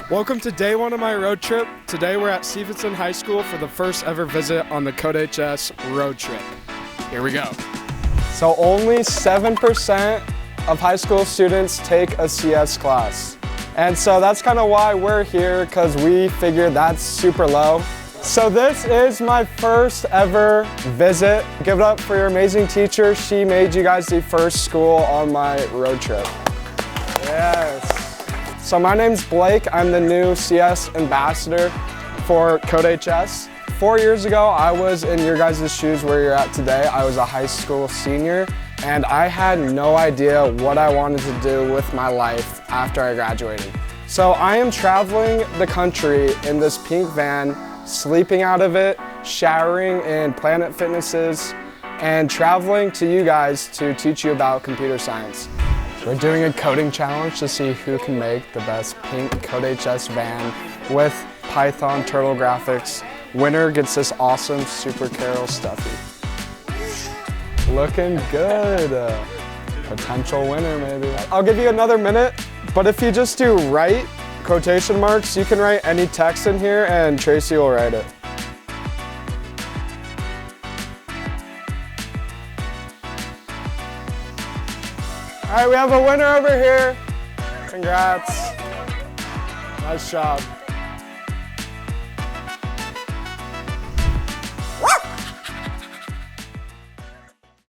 Welcome to day one of my road trip. Today we're at Stephenson High School for the first ever visit on the CodeHS road trip. Here we go. So only 7% of high school students take a CS class. And so that's kind of why we're here, because we figured that's super low. So this is my first ever visit. Give it up for your amazing teacher. She made you guys the first school on my road trip. Yes. So my name's Blake. I'm the new CS ambassador for CodeHS. 4 years ago, I was in your guys' shoes where you're at today. I was a high school senior, and I had no idea what I wanted to do with my life after I graduated. So I am traveling the country in this pink van, sleeping out of it, showering in Planet Fitnesses, and traveling to you guys to teach you about computer science. We're doing a coding challenge to see who can make the best pink CodeHS van with Python turtle graphics. Winner gets this awesome Super Carol stuffy. Looking good. Potential winner maybe. I'll give you another minute, but if you just do write quotation marks, you can write any text in here and Tracy will write it. All right, we have a winner over here. Congrats. Nice job.